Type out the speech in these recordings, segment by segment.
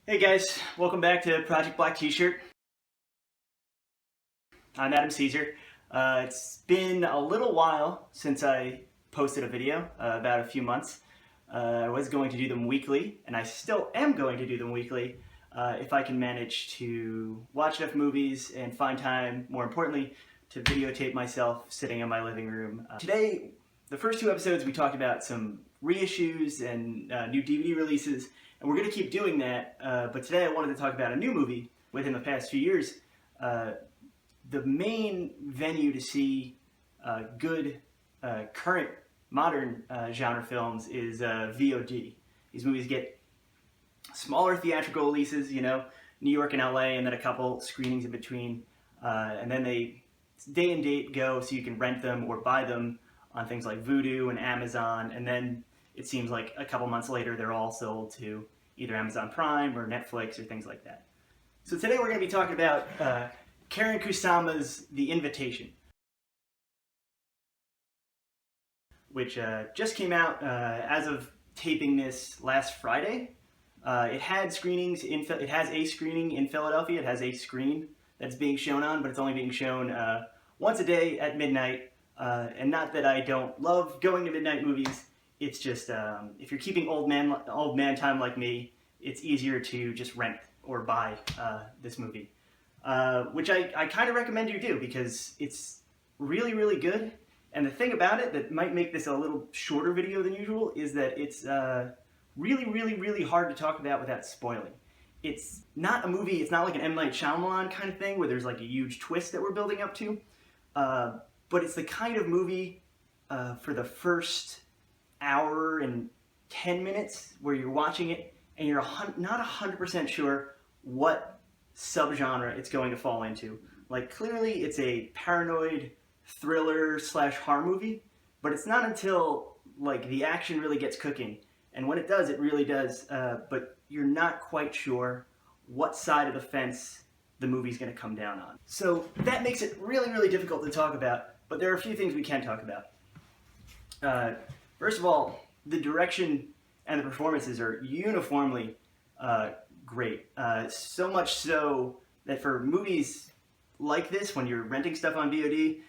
Hey guys, welcome back to Project Black T-shirt. I'm Adam Cesare. It's been a little while since I posted a video, about a few months. I was going to do them weekly, and I still am going to do them weekly if I can manage to watch enough movies and find time, more importantly, to videotape myself sitting in my living room. Today, the first two episodes we talked about some reissues and new DVD releases, and we're going to keep doing that, but today I wanted to talk about a new movie within the past few years. The main venue to see good current modern genre films is VOD. These movies get smaller theatrical releases, you know, New York and LA, and then a couple screenings in between, and then they day and date go so you can rent them or buy them on things like Vudu and Amazon, and then it seems like a couple months later they're all sold to either Amazon Prime or Netflix or things like that. So today we're going to be talking about Karen Kusama's The Invitation, which just came out as of taping this last Friday. It had screenings it has a screening in Philadelphia. It has a screen that's being shown on, but it's only being shown once a day at midnight. And not that I don't love going to midnight movies. It's just if you're keeping old man time like me, it's easier to just rent or buy this movie, which I kind of recommend you do because it's really, really good. And the thing about it that might make this a little shorter video than usual is that it's really, really, really hard to talk about without spoiling. It's not a movie, it's not like an M. Night Shyamalan kind of thing where there's like a huge twist that we're building up to, but it's the kind of movie for the first hour and 10 minutes where you're watching it and you're not 100% sure what subgenre it's going to fall into. Like, clearly it's a paranoid thriller / horror movie, but it's not until like the action really gets cooking, and when it does, it really does, but you're not quite sure what side of the fence the movie's going to come down on. So that makes it really, really difficult to talk about, but there are a few things we can talk about. First of all, the direction and the performances are uniformly great. So much so that for movies like this, when you're renting stuff on VOD,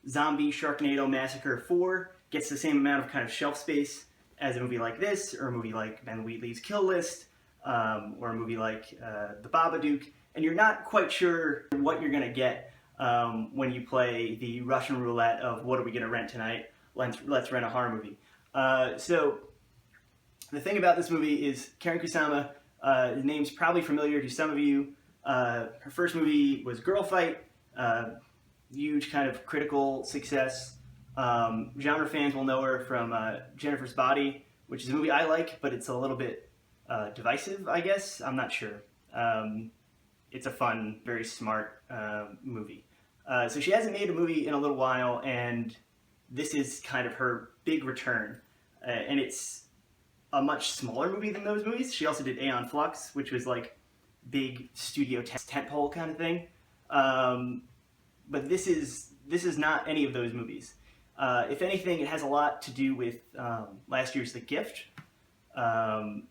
Zombie Sharknado Massacre 4 gets the same amount of kind of shelf space as a movie like this, or a movie like Ben Wheatley's Kill List, or a movie like The Babadook, and you're not quite sure what you're going to get when you play the Russian roulette of what are we going to rent tonight? Let's rent a horror movie. So the thing about this movie is Karen Kusama, the name's probably familiar to some of you. Her first movie was Girl Fight, huge kind of critical success. Genre fans will know her from Jennifer's Body, which is a movie I like, but it's a little bit divisive, I guess. I'm not sure. It's a fun, very smart movie. So she hasn't made a movie in a little while, and this is kind of her big return. And it's a much smaller movie than those movies. She also did Aeon Flux, which was like big studio tentpole kind of thing. But this is not any of those movies. If anything, it has a lot to do with last year's The Gift, the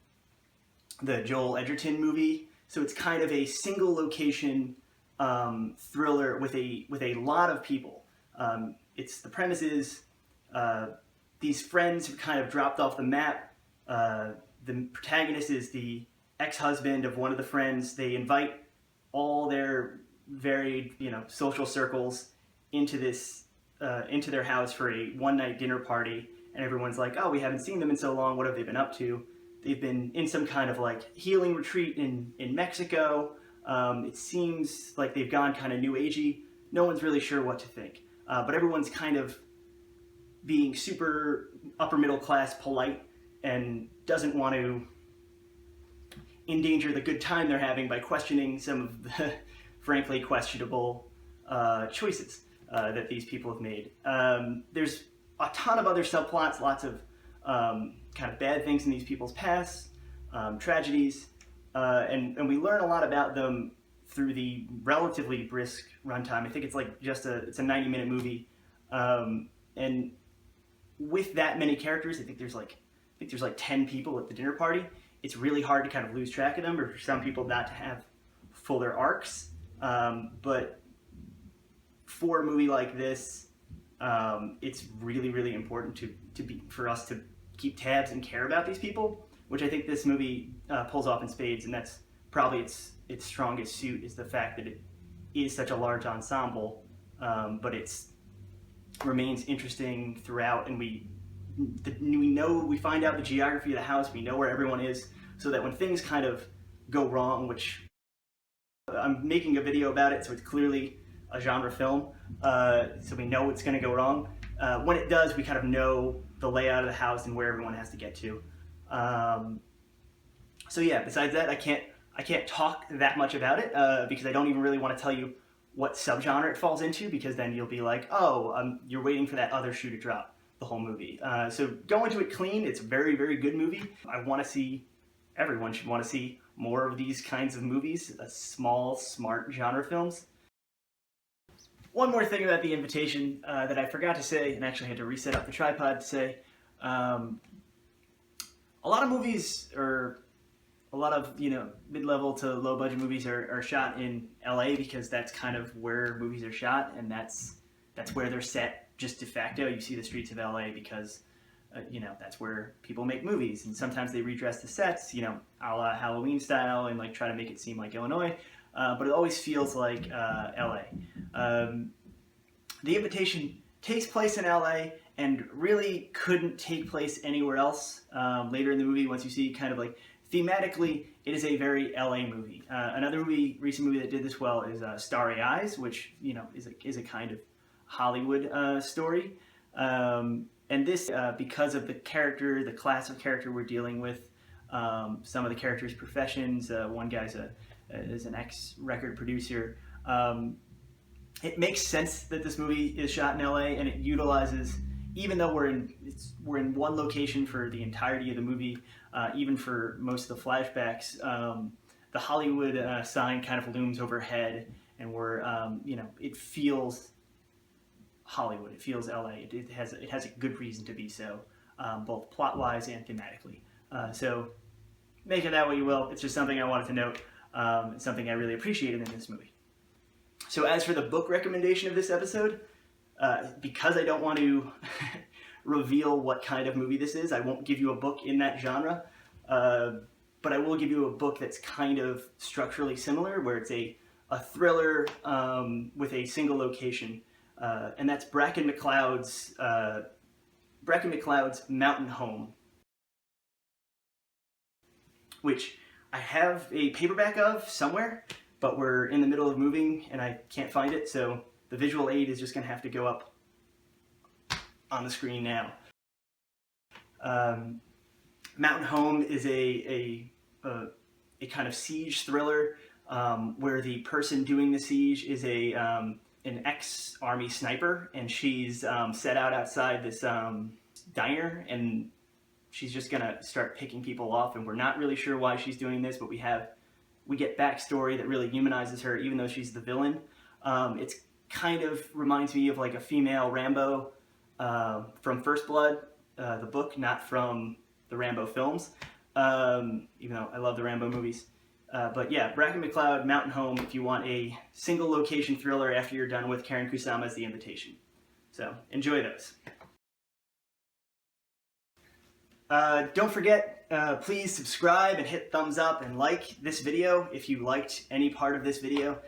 Joel Edgerton movie. So it's kind of a single location thriller with a lot of people. The premise is these friends have kind of dropped off the map. The protagonist is the ex-husband of one of the friends. They invite all their varied, social circles into their house for a one-night dinner party, and everyone's like, oh, we haven't seen them in so long, what have they been up to? They've been in some kind of like healing retreat in Mexico. It seems like they've gone kind of new agey. No one's really sure what to think, but everyone's kind of being super upper middle class polite and doesn't want to endanger the good time they're having by questioning some of the frankly questionable choices that these people have made. There's a ton of other subplots, lots of kind of bad things in these people's pasts, tragedies, and we learn a lot about them through the relatively brisk runtime. I think it's like it's a 90-minute movie, and with that many characters, I think there's like 10 people at the dinner party. it's really hard to kind of lose track of them, or for some people not to have fuller arcs. But for a movie like this, it's really, really important for us to keep tabs and care about these people, which I think this movie pulls off in spades, and that's probably its strongest suit, is the fact that it is such a large ensemble, but it's remains interesting throughout, and we find out the geography of the house, we know where everyone is, so that when things kind of go wrong, which I'm making a video about it, so it's clearly a genre film, so we know it's going to go wrong. When it does, we kind of know the layout of the house and where everyone has to get to. So yeah, besides that, I can't talk that much about it because I don't even really want to tell you what subgenre it falls into, because then you'll be like, oh, you're waiting for that other shoe to drop the whole movie. So go into it clean. It's a very, very good movie. Everyone should want to see more of these kinds of movies, small, smart genre films. One more thing about The Invitation that I forgot to say, and actually had to reset up the tripod to say. A lot of movies, or a lot of mid-level to low-budget movies are shot in LA, because that's kind of where movies are shot, and that's where they're set just de facto. You see the streets of LA because that's where people make movies, and sometimes they redress the sets, a la Halloween style, and like try to make it seem like Illinois, but it always feels like LA. The Invitation takes place in LA and really couldn't take place anywhere else. Later in the movie, once you see kind of like thematically, it is a very LA movie. Another recent movie that did this well is Starry Eyes, which is a kind of Hollywood story. And this, because of the class of character we're dealing with, some of the characters' professions. One guy's is an ex-record producer. It makes sense that this movie is shot in LA, and it utilizes, even though we're in one location for the entirety of the movie, even for most of the flashbacks, the Hollywood sign kind of looms overhead, and we're it feels Hollywood. It feels LA. It has a good reason to be so, both plot-wise and thematically. So make it that what you will. It's just something I wanted to note. It's something I really appreciated in this movie. So as for the book recommendation of this episode, because I don't want to reveal what kind of movie this is, I won't give you a book in that genre, but I will give you a book that's kind of structurally similar, where it's a thriller with a single location, and that's Bracken McCloud's Mountain Home, which I have a paperback of somewhere, but we're in the middle of moving and I can't find it, so the visual aid is just going to have to go up on the screen now. Mountain Home is a kind of siege thriller where the person doing the siege is an ex-army sniper, and she's set out outside this diner, and she's just gonna start picking people off, and we're not really sure why she's doing this, but we get backstory that really humanizes her, even though she's the villain. It's kind of reminds me of like a female Rambo from First Blood, the book, not from the Rambo films, even though I love the Rambo movies. But yeah, Bracken McCloud, Mountain Home, if you want a single location thriller after you're done with Karen Kusama's The Invitation. So enjoy those. Don't forget, please subscribe and hit thumbs up and like this video if you liked any part of this video.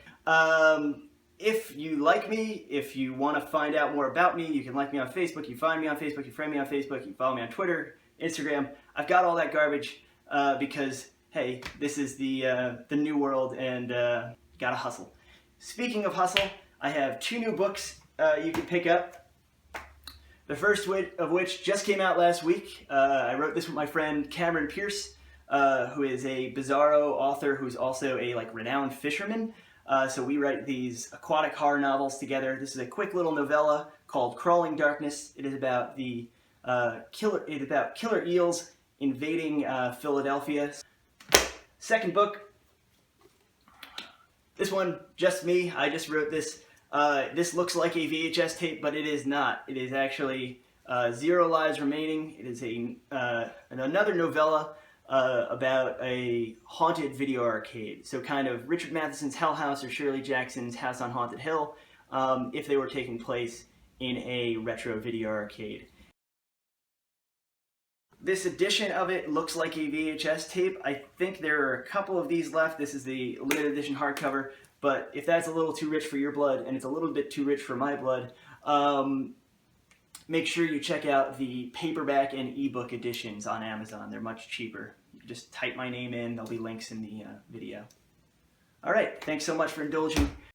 If you like me, if you want to find out more about me, you can like me on Facebook, you find me on Facebook, you friend me on Facebook, you follow me on Twitter, Instagram. I've got all that garbage because, hey, this is the new world, and gotta hustle. Speaking of hustle, I have 2 new books you can pick up. The first of which just came out last week. I wrote this with my friend Cameron Pierce, who is a bizarro author who's also a renowned fisherman. So we write these aquatic horror novels together. This is a quick little novella called Crawling Darkness. It is about killer eels invading Philadelphia. Second book. This one, just me. I just wrote this. This looks like a VHS tape, but it is not. It is actually 0 Lives Remaining. It is another novella about a haunted video arcade. So kind of Richard Matheson's Hell House or Shirley Jackson's House on Haunted Hill, if they were taking place in a retro video arcade. This edition of it looks like a VHS tape. I think there are a couple of these left. This is the limited edition hardcover, but if that's a little too rich for your blood, and it's a little bit too rich for my blood, make sure you check out the paperback and ebook editions on Amazon. They're much cheaper. You can just type my name in. There'll be links in the video. All right, thanks so much for indulging